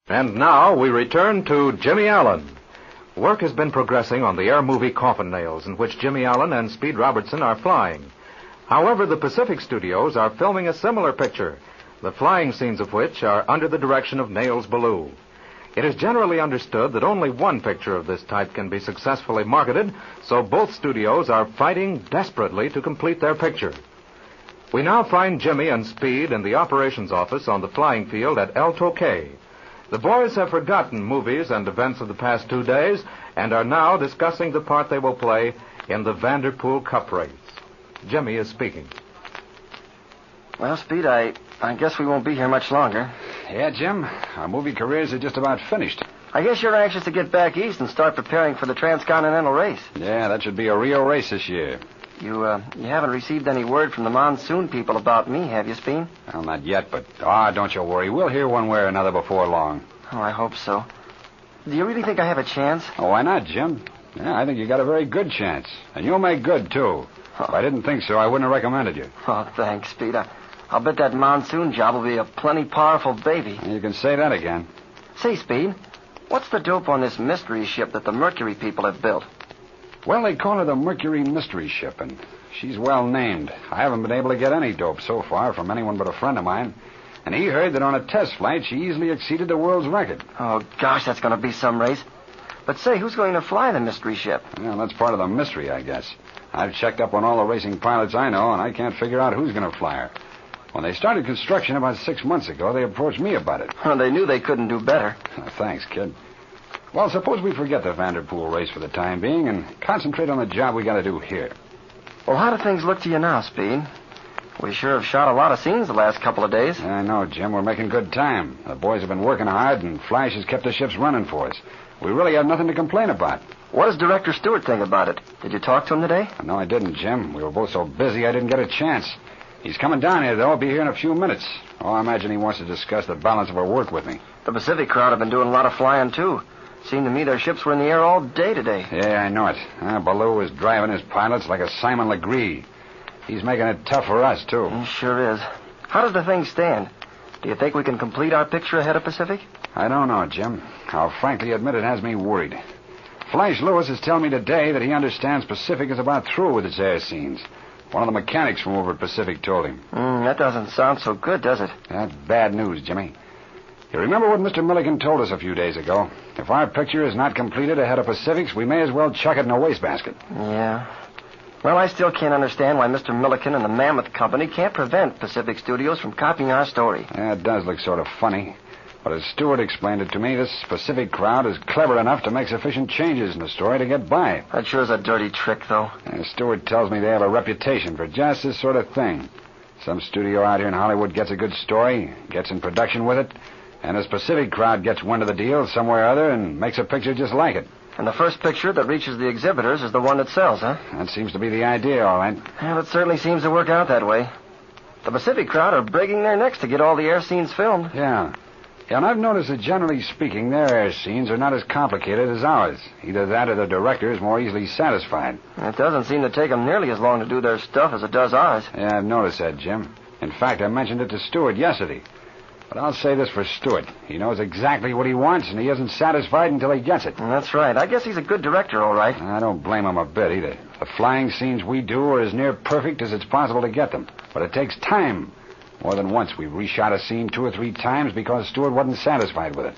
And now we return to Jimmy Allen. Work has been progressing on the air movie Coffin Nails, in which Jimmy Allen and Speed Robertson are flying. However, the Pacific Studios are filming a similar picture, the flying scenes of which are under the direction of Nails Ballou. It is generally understood that only one picture of this type can be successfully marketed, so both studios are fighting desperately to complete their picture. We now find Jimmy and Speed in the operations office on the flying field at El Toque. The boys have forgotten movies and events of the past 2 days and are now discussing the part they will play in the Vanderpool Cup race. Jimmy is speaking. Well, Speed, I guess we won't be here much longer. Yeah, Jim. Our movie careers are just about finished. I guess you're anxious to get back east and start preparing for the transcontinental race. Yeah, that should be a real race this year. You haven't received any word from the monsoon people about me, have you, Speed? Well, not yet, but don't you worry. We'll hear one way or another before long. Oh, I hope so. Do you really think I have a chance? Oh, why not, Jim? Yeah, I think you got a very good chance. And you'll make good, too. If I didn't think so, I wouldn't have recommended you. Oh, thanks, Speed. I'll bet that monsoon job will be a plenty powerful baby. You can say that again. Say, Speed, what's the dope on this mystery ship that the Mercury people have built? Well, they call her the Mercury Mystery Ship, and she's well named. I haven't been able to get any dope so far from anyone but a friend of mine. And he heard that on a test flight, she easily exceeded the world's record. Oh, gosh, that's going to be some race. But say, who's going to fly the mystery ship? Well, that's part of the mystery, I guess. I've checked up on all the racing pilots I know, and I can't figure out who's going to fly her. When they started construction about 6 months ago, they approached me about it. Oh, they knew they couldn't do better. Thanks, kid. Well, suppose we forget the Vanderpool race for the time being and concentrate on the job we got to do here. Well, how do things look to you now, Speed? We sure have shot a lot of scenes the last couple of days. I know, Jim. We're making good time. The boys have been working hard, and Flash has kept the ships running for us. We really have nothing to complain about. What does Director Stewart think about it? Did you talk to him today? No, I didn't, Jim. We were both so busy I didn't get a chance. He's coming down here, though. He'll be here in a few minutes. Oh, I imagine he wants to discuss the balance of our work with me. The Pacific crowd have been doing a lot of flying, too. Seemed to me their ships were in the air all day today. Yeah, I know it. Ballou is driving his pilots like a Simon Legree. He's making it tough for us, too. He sure is. How does the thing stand? Do you think we can complete our picture ahead of Pacific? I don't know, Jim. I'll frankly admit it has me worried. Flash Lewis is telling me today that he understands Pacific is about through with its air scenes. One of the mechanics from over at Pacific told him. That doesn't sound so good, does it? That's bad news, Jimmy. You remember what Mr. Milliken told us a few days ago? If our picture is not completed ahead of Pacific's, we may as well chuck it in a wastebasket. Yeah. Well, I still can't understand why Mr. Milliken and the Mammoth Company can't prevent Pacific Studios from copying our story. Yeah, it does look sort of funny. But as Stewart explained it to me, this Pacific crowd is clever enough to make sufficient changes in the story to get by. That sure is a dirty trick, though. Stewart tells me they have a reputation for just this sort of thing. Some studio out here in Hollywood gets a good story, gets in production with it, and this Pacific crowd gets wind of the deal somewhere or other and makes a picture just like it. And the first picture that reaches the exhibitors is the one that sells, huh? That seems to be the idea, all right. Well, it certainly seems to work out that way. The Pacific crowd are breaking their necks to get all the air scenes filmed. Yeah, and I've noticed that generally speaking, their air scenes are not as complicated as ours. Either that or the director is more easily satisfied. It doesn't seem to take them nearly as long to do their stuff as it does ours. Yeah, I've noticed that, Jim. In fact, I mentioned it to Stewart yesterday. But I'll say this for Stewart. He knows exactly what he wants, and he isn't satisfied until he gets it. That's right. I guess he's a good director, all right. I don't blame him a bit, either. The flying scenes we do are as near perfect as it's possible to get them. But it takes time. More than once, we've reshot a scene 2 or 3 times because Stewart wasn't satisfied with it.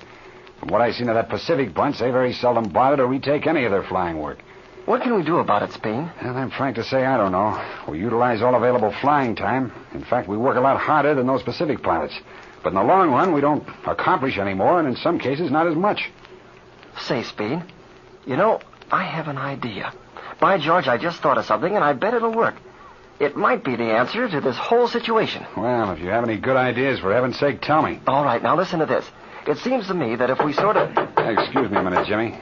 From what I've seen of that Pacific bunch, they very seldom bother to retake any of their flying work. What can we do about it, Spain? Well, I'm frank to say I don't know. We utilize all available flying time. In fact, we work a lot harder than those Pacific pilots. But in the long run, we don't accomplish any more, and in some cases, not as much. Say, Speed, you know, I have an idea. By George, I just thought of something, and I bet it'll work. It might be the answer to this whole situation. Well, if you have any good ideas, for heaven's sake, tell me. All right, now listen to this. It seems to me that if we sort of... Excuse me a minute, Jimmy.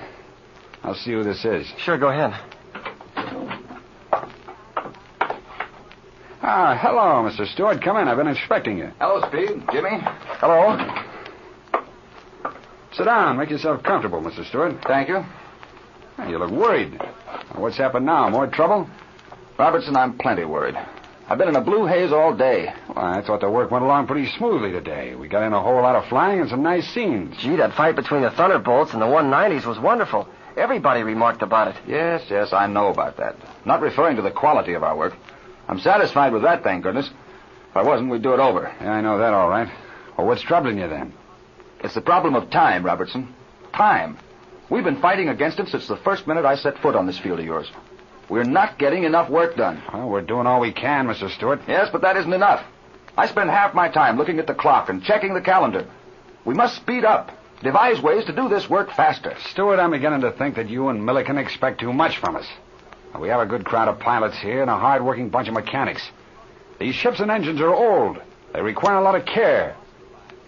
I'll see who this is. Sure, go ahead. Hello, Mr. Stewart. Come in. I've been expecting you. Hello, Speed. Jimmy. Hello. Sit down. Make yourself comfortable, Mr. Stewart. Thank you. You look worried. What's happened now? More trouble? Robertson, I'm plenty worried. I've been in a blue haze all day. Well, I thought the work went along pretty smoothly today. We got in a whole lot of flying and some nice scenes. Gee, that fight between the Thunderbolts and the 190s was wonderful. Everybody remarked about it. Yes, I know about that. Not referring to the quality of our work. I'm satisfied with that, thank goodness. If I wasn't, we'd do it over. Yeah, I know that all right. Well, what's troubling you then? It's the problem of time, Robertson. Time. We've been fighting against it since the first minute I set foot on this field of yours. We're not getting enough work done. Well, we're doing all we can, Mr. Stewart. Yes, but that isn't enough. I spend half my time looking at the clock and checking the calendar. We must speed up. Devise ways to do this work faster. Stewart, I'm beginning to think that you and Milliken expect too much from us. We have a good crowd of pilots here and a hard-working bunch of mechanics. These ships and engines are old. They require a lot of care.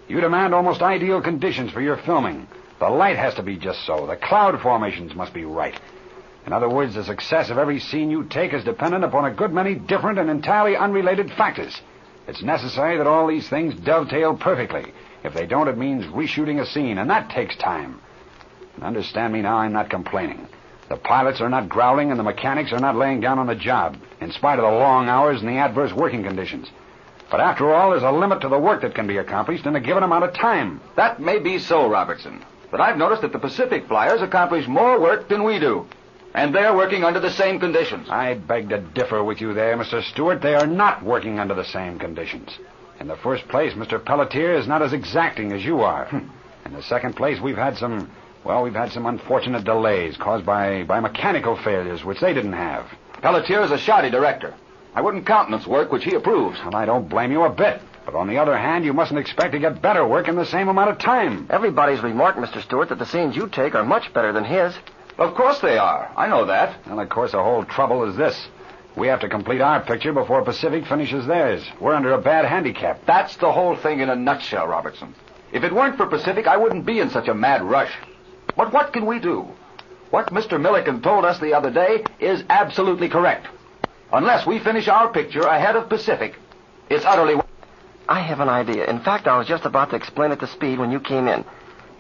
You demand almost ideal conditions for your filming. The light has to be just so. The cloud formations must be right. In other words, the success of every scene you take is dependent upon a good many different and entirely unrelated factors. It's necessary that all these things dovetail perfectly. If they don't, it means reshooting a scene, and that takes time. And understand me now, I'm not complaining. The pilots are not growling, and the mechanics are not laying down on the job, in spite of the long hours and the adverse working conditions. But after all, there's a limit to the work that can be accomplished in a given amount of time. That may be so, Robertson. But I've noticed that the Pacific flyers accomplish more work than we do. And they're working under the same conditions. I beg to differ with you there, Mr. Stewart. They are not working under the same conditions. In the first place, Mr. Pelletier is not as exacting as you are. In the second place, we've had some unfortunate delays caused by mechanical failures, which they didn't have. Pelletier is a shoddy director. I wouldn't countenance work which he approves. And I don't blame you a bit. But on the other hand, you mustn't expect to get better work in the same amount of time. Everybody's remarked, Mr. Stewart, that the scenes you take are much better than his. Of course they are. I know that. And, of course, the whole trouble is this. We have to complete our picture before Pacific finishes theirs. We're under a bad handicap. That's the whole thing in a nutshell, Robertson. If it weren't for Pacific, I wouldn't be in such a mad rush. But what can we do? What Mr. Milliken told us the other day is absolutely correct. Unless we finish our picture ahead of Pacific, it's utterly... I have an idea. In fact, I was just about to explain it to Speed when you came in.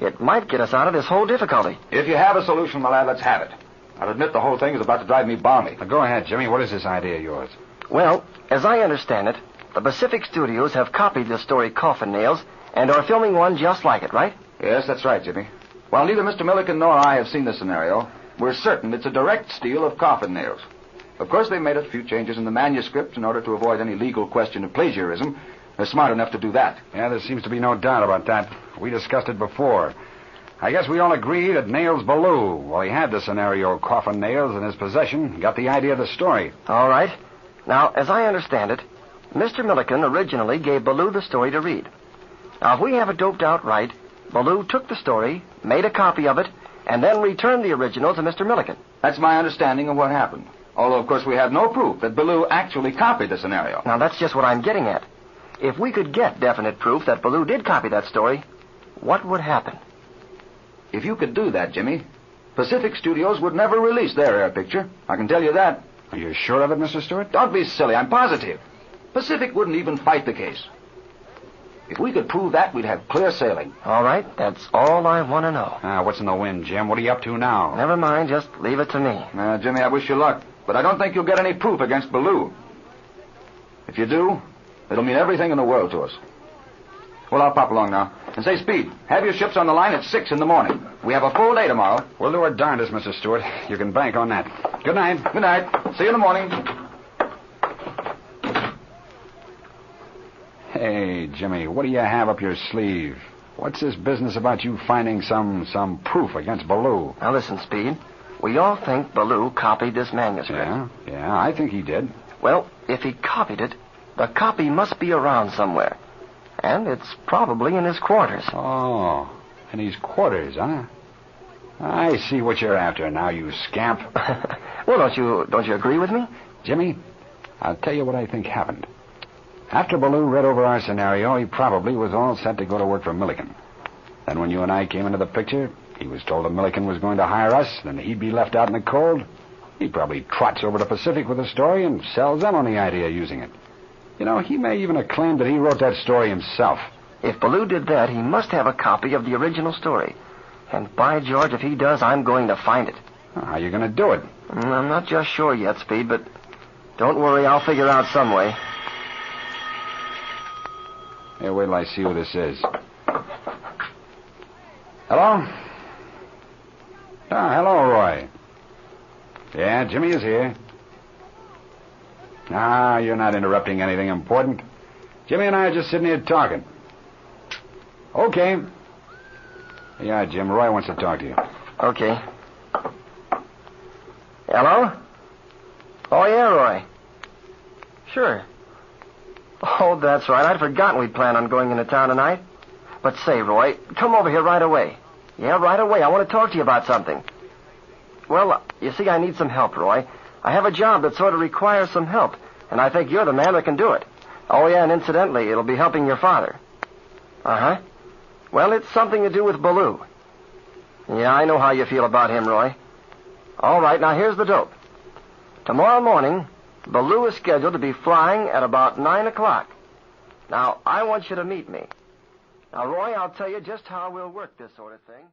It might get us out of this whole difficulty. If you have a solution, my lad, let's have it. I'll admit the whole thing is about to drive me balmy. Now, go ahead, Jimmy. What is this idea of yours? Well, as I understand it, the Pacific Studios have copied the story Coffin Nails and are filming one just like it, right? Yes, that's right, Jimmy. While neither Mr. Milliken nor I have seen the scenario, we're certain it's a direct steal of Coffin Nails. Of course, they made a few changes in the manuscript in order to avoid any legal question of plagiarism. They're smart enough to do that. Yeah, there seems to be no doubt about that. We discussed it before. I guess we all agree that Nails Ballou, while he had the scenario Coffin Nails in his possession, got the idea of the story. All right. Now, as I understand it, Mr. Milliken originally gave Ballou the story to read. Now, if we have it doped out right, Ballou took the story, made a copy of it, and then returned the original to Mr. Milliken. That's my understanding of what happened. Although, of course, we have no proof that Ballou actually copied the scenario. Now, that's just what I'm getting at. If we could get definite proof that Ballou did copy that story, what would happen? If you could do that, Jimmy, Pacific Studios would never release their air picture. I can tell you that. Are you sure of it, Mr. Stewart? Don't be silly. I'm positive. Pacific wouldn't even fight the case. If we could prove that, we'd have clear sailing. All right, that's all I want to know. What's in the wind, Jim? What are you up to now? Never mind, just leave it to me. Jimmy, I wish you luck, but I don't think you'll get any proof against Ballou. If you do, it'll mean everything in the world to us. Well, I'll pop along now. And say, Speed, have your ships on the line at 6 in the morning. We have a full day tomorrow. We'll do our darndest, Mr. Stewart. You can bank on that. Good night. Good night. See you in the morning. Hey, Jimmy, what do you have up your sleeve? What's this business about you finding some proof against Ballou? Now, listen, Speed. We all think Ballou copied this manuscript. Yeah, I think he did. Well, if he copied it, the copy must be around somewhere. And it's probably in his quarters. Oh, in his quarters, huh? I see what you're after now, you scamp. Well, don't you agree with me? Jimmy, I'll tell you what I think happened. After Ballou read over our scenario, he probably was all set to go to work for Milliken. Then when you and I came into the picture, he was told that Milliken was going to hire us, and he'd be left out in the cold. He probably trots over to Pacific with the story and sells them on the idea of using it. You know, he may even have claimed that he wrote that story himself. If Ballou did that, he must have a copy of the original story. And by George, if he does, I'm going to find it. How are you going to do it? I'm not just sure yet, Speed, but don't worry, I'll figure out some way. Here, wait till I see who this is. Hello? Hello, Roy. Yeah, Jimmy is here. You're not interrupting anything important. Jimmy and I are just sitting here talking. Okay. Yeah, Jim, Roy wants to talk to you. Okay. Hello? Oh, yeah, Roy. Sure. Oh, that's right. I'd forgotten we'd planned on going into town tonight. But say, Roy, come over here right away. Yeah, right away. I want to talk to you about something. Well, you see, I need some help, Roy. I have a job that sort of requires some help, and I think you're the man that can do it. Oh, yeah, and incidentally, it'll be helping your father. Uh-huh. Well, it's something to do with Baloo. Yeah, I know how you feel about him, Roy. All right, now here's the dope. Tomorrow morning, Baloo is scheduled to be flying at about 9 o'clock. Now, I want you to meet me. Now, Roy, I'll tell you just how we'll work this sort of thing.